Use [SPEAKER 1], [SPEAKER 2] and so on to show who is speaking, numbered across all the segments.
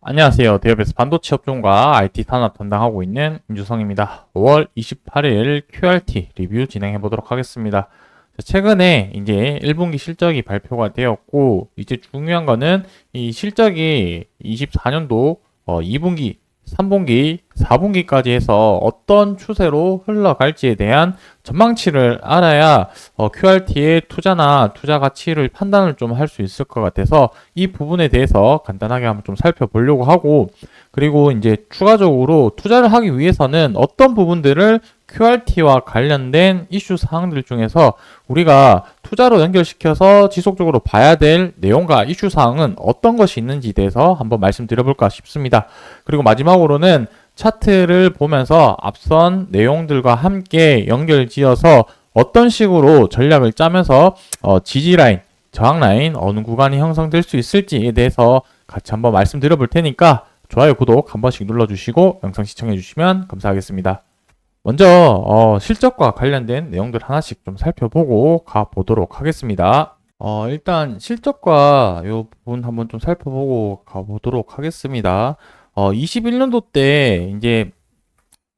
[SPEAKER 1] 안녕하세요. 대업에서 반도체 업종과 IT 산업 담당하고 있는 임주성입니다. 5월 28일 QRT 리뷰 진행해 보도록 하겠습니다. 최근에 이제 1분기 실적이 발표가 되었고, 이제 중요한 거는 이 실적이 24년도 2분기, 3분기, 4분기까지 해서 어떤 추세로 흘러갈지에 대한 전망치를 알아야 QRT의 투자나 투자 가치를 판단을 좀 할 수 있을 것 같아서 이 부분에 대해서 간단하게 한번 좀 살펴보려고 하고, 그리고 이제 추가적으로 투자를 하기 위해서는 어떤 부분들을 QRT와 관련된 이슈 사항들 중에서 우리가 투자로 연결시켜서 지속적으로 봐야 될 내용과 이슈 사항은 어떤 것이 있는지에 대해서 한번 말씀드려볼까 싶습니다. 그리고 마지막으로는 차트를 보면서 앞선 내용들과 함께 연결지어서 어떤 식으로 전략을 짜면서 지지 라인, 저항 라인 어느 구간이 형성될 수 있을지에 대해서 같이 한번 말씀드려 볼 테니까 좋아요, 구독 한 번씩 눌러주시고 영상 시청해 주시면 감사하겠습니다. 먼저 실적과 관련된 내용들 하나씩 좀 살펴보고 가보도록 하겠습니다. 일단 실적과 이 부분 한번 좀 살펴보고 가보도록 하겠습니다. 21년도 때 이제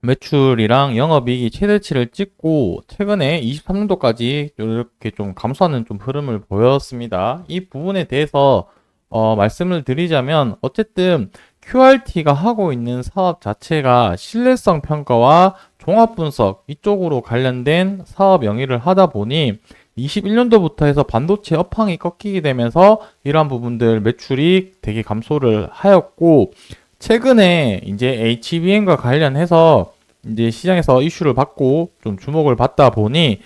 [SPEAKER 1] 매출이랑 영업이익이 최대치를 찍고 최근에 23년도까지 이렇게 좀 감소하는 좀 흐름을 보였습니다. 이 부분에 대해서 말씀을 드리자면 어쨌든 QRT가 하고 있는 사업 자체가 신뢰성 평가와 종합 분석 이쪽으로 관련된 사업 영위를 하다 보니 21년도부터 해서 반도체 업황이 꺾이게 되면서 이러한 부분들 매출이 되게 감소를 하였고, 최근에 이제 HBM과 관련해서 이제 시장에서 이슈를 받고 좀 주목을 받다 보니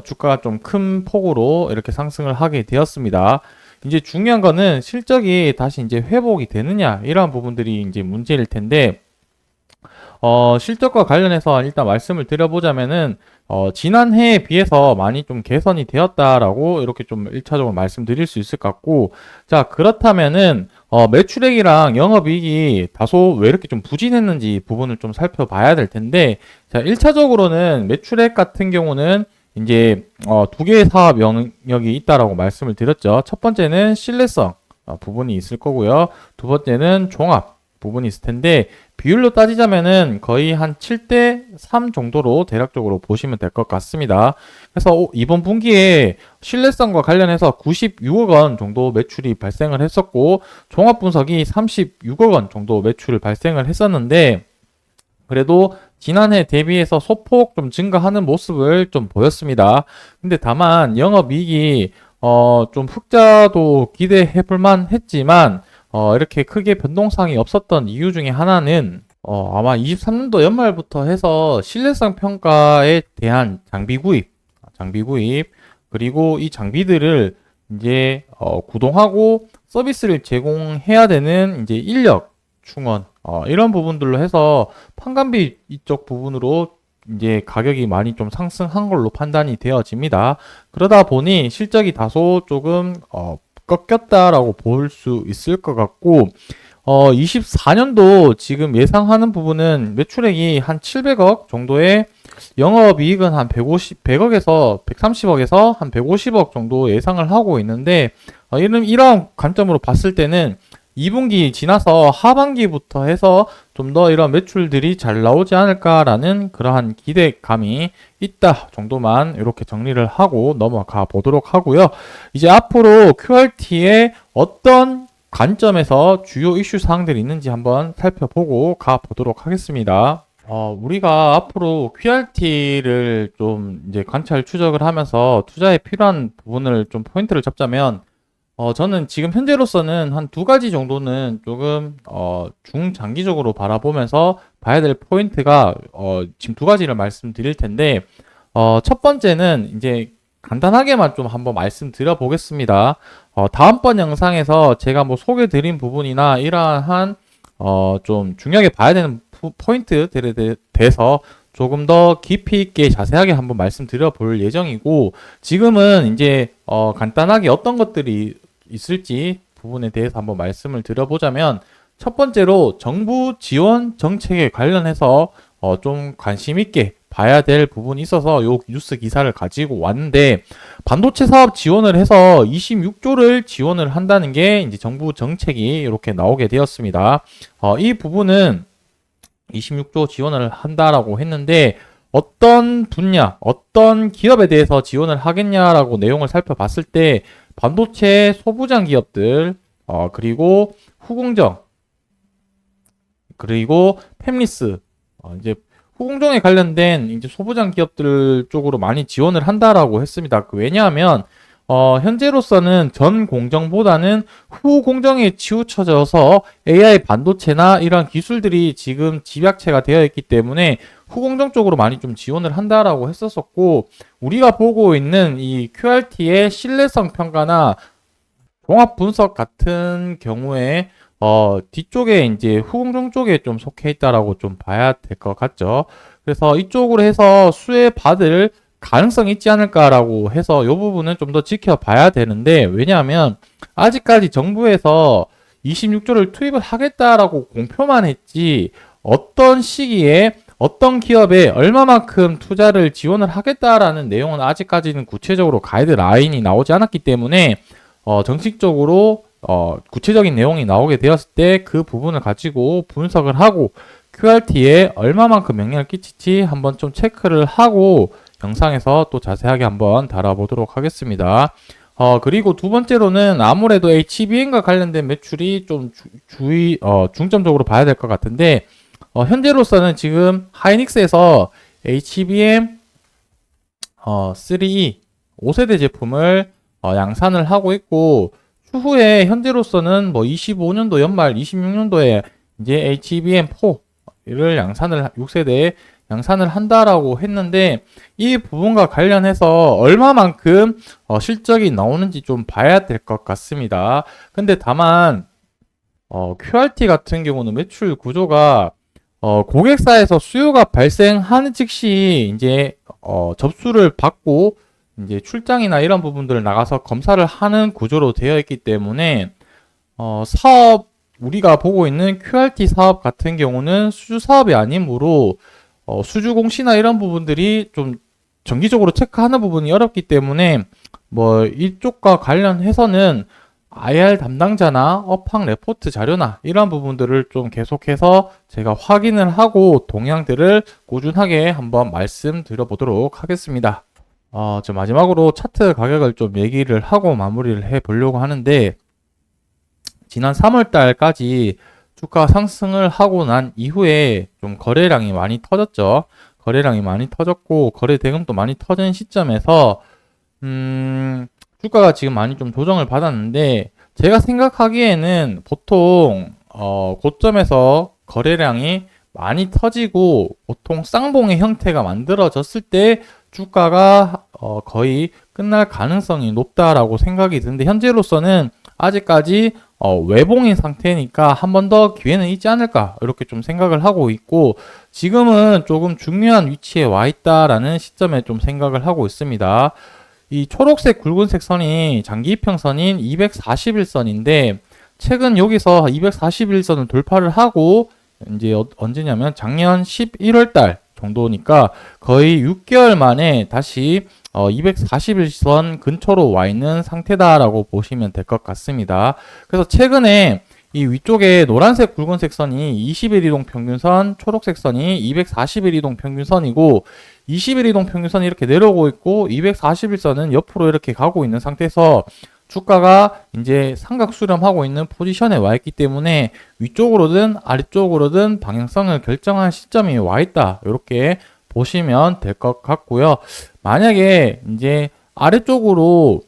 [SPEAKER 1] 주가가 좀 큰 폭으로 이렇게 상승을 하게 되었습니다. 이제 중요한 거는 실적이 다시 이제 회복이 되느냐 이러한 부분들이 이제 문제일 텐데, 실적과 관련해서 일단 말씀을 드려보자면은 지난해에 비해서 많이 좀 개선이 되었다라고 이렇게 좀 1차적으로 말씀드릴 수 있을 것 같고, 자 그렇다면은 매출액이랑 영업이익이 다소 왜 이렇게 좀 부진했는지 부분을 좀 살펴봐야 될 텐데, 자 1차적으로는 매출액 같은 경우는 이제 두 개의 사업 영역이 있다라고 말씀을 드렸죠. 첫 번째는 신뢰성 부분이 있을 거고요. 두 번째는 종합 부분이 있을 텐데, 비율로 따지자면은 거의 한 7대 3 정도로 대략적으로 보시면 될 것 같습니다. 그래서 이번 분기에 신뢰성과 관련해서 96억 원 정도 매출이 발생을 했었고, 종합 분석이 36억 원 정도 매출을 발생을 했었는데, 그래도 지난해 대비해서 소폭 좀 증가하는 모습을 좀 보였습니다. 근데 다만 영업이익이 좀 흑자도 기대해 볼만 했지만 이렇게 크게 변동사항이 없었던 이유 중에 하나는 아마 23년도 연말부터 해서 신뢰성 평가에 대한 장비 구입, 그리고 이 장비들을 이제 구동하고 서비스를 제공해야 되는 이제 인력 충원 이런 부분들로 해서 판관비 이쪽 부분으로 이제 가격이 많이 좀 상승한 걸로 판단이 되어집니다. 그러다 보니 실적이 다소 조금 꺾였다라고 볼 수 있을 것 같고, 24년도 지금 예상하는 부분은 매출액이 한 700억 정도의, 영업이익은 한 100억에서 130억에서 한 150억 정도 예상을 하고 있는데, 이런 관점으로 봤을 때는 2분기 지나서 하반기부터 해서 좀 더 이런 매출들이 잘 나오지 않을까라는 그러한 기대감이 있다 정도만 이렇게 정리를 하고 넘어가 보도록 하고요. 이제 앞으로 QRT의 어떤 관점에서 주요 이슈 사항들이 있는지 한번 살펴보고 가 보도록 하겠습니다. 우리가 앞으로 QRT를 좀 이제 관찰 추적을 하면서 투자에 필요한 부분을 좀 포인트를 잡자면, 저는 지금 현재로서는 한 두 가지 정도는 조금, 중장기적으로 바라보면서 봐야 될 포인트가, 지금 두 가지를 말씀드릴 텐데, 첫 번째는 이제 간단하게만 좀 한번 말씀드려 보겠습니다. 다음번 영상에서 제가 뭐 소개 드린 부분이나 이러한, 좀 중요하게 봐야 되는 포인트들에 대해서 조금 더 깊이 있게 자세하게 한번 말씀드려 볼 예정이고, 지금은 이제, 간단하게 어떤 것들이 있을지 부분에 대해서 한번 말씀을 드려보자면, 첫 번째로 정부 지원 정책에 관련해서 좀 관심 있게 봐야 될 부분이 있어서 요 뉴스 기사를 가지고 왔는데, 반도체 사업 지원을 해서 26조를 지원을 한다는 게 이제 정부 정책이 이렇게 나오게 되었습니다. 이 부분은 26조 지원을 한다라고 했는데, 어떤 분야, 어떤 기업에 대해서 지원을 하겠냐라고 내용을 살펴봤을 때, 반도체 소부장 기업들, 그리고 후공정, 그리고 팹리스, 이제 후공정에 관련된 이제 소부장 기업들 쪽으로 많이 지원을 한다라고 했습니다. 왜냐하면 현재로서는 전 공정보다는 후 공정에 치우쳐져서 AI 반도체나 이런 기술들이 지금 집약체가 되어 있기 때문에 후 공정 쪽으로 많이 좀 지원을 한다라고 했었었고, 우리가 보고 있는 이 QRT의 신뢰성 평가나 종합 분석 같은 경우에 뒤쪽에 이제 후공정 쪽에 좀 속해 있다라고 좀 봐야 될 것 같죠. 그래서 이쪽으로 해서 수혜 받을 가능성이 있지 않을까라고 해서 이 부분은 좀 더 지켜봐야 되는데, 왜냐하면 아직까지 정부에서 26조를 투입을 하겠다라고 공표만 했지, 어떤 시기에 어떤 기업에 얼마만큼 투자를 지원을 하겠다라는 내용은 아직까지는 구체적으로 가이드라인이 나오지 않았기 때문에 정식적으로 구체적인 내용이 나오게 되었을 때 그 부분을 가지고 분석을 하고 QRT에 얼마만큼 영향을 끼칠지 한번 좀 체크를 하고 영상에서 또 자세하게 한번 다뤄보도록 하겠습니다. 그리고 두 번째로는 아무래도 HBM과 관련된 매출이 좀 중점적으로 봐야 될 것 같은데, 현재로서는 지금 하이닉스에서 HBM 3E 5세대 제품을 양산을 하고 있고, 추후에 현재로서는 뭐 25년도 연말 26년도에 이제 HBM4를 양산을 6세대에 양산을 한다라고 했는데, 이 부분과 관련해서 얼마만큼 실적이 나오는지 좀 봐야 될 것 같습니다. 근데 다만 QRT 같은 경우는 매출 구조가 고객사에서 수요가 발생하는 즉시 이제 접수를 받고 이제 출장이나 이런 부분들을 나가서 검사를 하는 구조로 되어 있기 때문에 사업, 우리가 보고 있는 QRT 사업 같은 경우는 수주 사업이 아니므로 수주 공시나 이런 부분들이 좀 정기적으로 체크하는 부분이 어렵기 때문에 뭐 이쪽과 관련해서는 IR 담당자나 업황 레포트 자료나 이런 부분들을 좀 계속해서 제가 확인을 하고 동향들을 꾸준하게 한번 말씀드려 보도록 하겠습니다. 저 마지막으로 차트 가격을 좀 얘기를 하고 마무리를 해 보려고 하는데, 지난 3월 달까지 주가 상승을 하고 난 이후에 좀 거래량이 많이 터졌죠. 거래량이 많이 터졌고 거래 대금도 많이 터진 시점에서 주가가 지금 많이 좀 조정을 받았는데, 제가 생각하기에는 보통 고점에서 거래량이 많이 터지고 보통 쌍봉의 형태가 만들어졌을 때 주가가 거의 끝날 가능성이 높다라고 생각이 드는데, 현재로서는 아직까지 외봉인 상태니까 한 번 더 기회는 있지 않을까 이렇게 좀 생각을 하고 있고, 지금은 조금 중요한 위치에 와 있다라는 시점에 좀 생각을 하고 있습니다. 이 초록색 굵은색 선이 장기 이평선인 241선인데 최근 여기서 241선을 돌파를 하고 이제 언제냐면 작년 11월 달 정도니까 거의 6개월 만에 다시 241선 근처로 와 있는 상태다라고 보시면 될 것 같습니다. 그래서 최근에 이 위쪽에 노란색 굵은색 선이 20일 이동 평균선, 초록색 선이 241 이동 평균선이고 20일 이동 평균선이 이렇게 내려오고 있고 241선은 옆으로 이렇게 가고 있는 상태에서 주가가 이제 삼각 수렴하고 있는 포지션에 와 있기 때문에 위쪽으로든 아래쪽으로든 방향성을 결정한 시점이 와 있다. 이렇게 보시면 될 것 같고요. 만약에 이제 아래쪽으로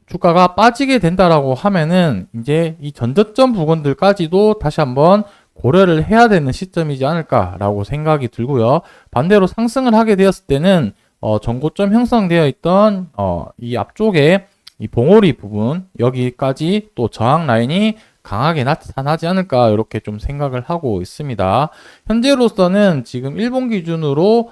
[SPEAKER 1] 주가가 빠지게 된다라고 하면은 이제 이 전저점 부분들까지도 다시 한번 고려를 해야 되는 시점이지 않을까라고 생각이 들고요. 반대로 상승을 하게 되었을 때는 전고점 형성되어 있던 이 앞쪽에 이 봉오리 부분 여기까지 또 저항 라인이 강하게 나타나지 않을까 이렇게 좀 생각을 하고 있습니다. 현재로서는 지금 일본 기준으로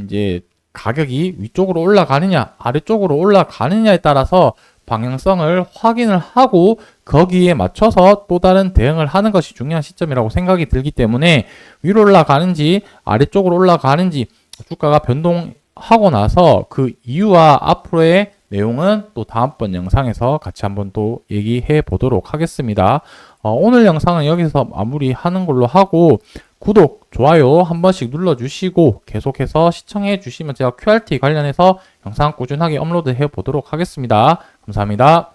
[SPEAKER 1] 이제 가격이 위쪽으로 올라가느냐 아래쪽으로 올라가느냐에 따라서 방향성을 확인을 하고 거기에 맞춰서 또 다른 대응을 하는 것이 중요한 시점이라고 생각이 들기 때문에 위로 올라가는지 아래쪽으로 올라가는지 주가가 변동하고 나서 그 이유와 앞으로의 내용은 또 다음번 영상에서 같이 한번 또 얘기해 보도록 하겠습니다. 오늘 영상은 여기서 마무리하는 걸로 하고 구독, 좋아요 한 번씩 눌러주시고 계속해서 시청해 주시면 제가 QRT 관련해서 영상 꾸준하게 업로드해 보도록 하겠습니다. 감사합니다.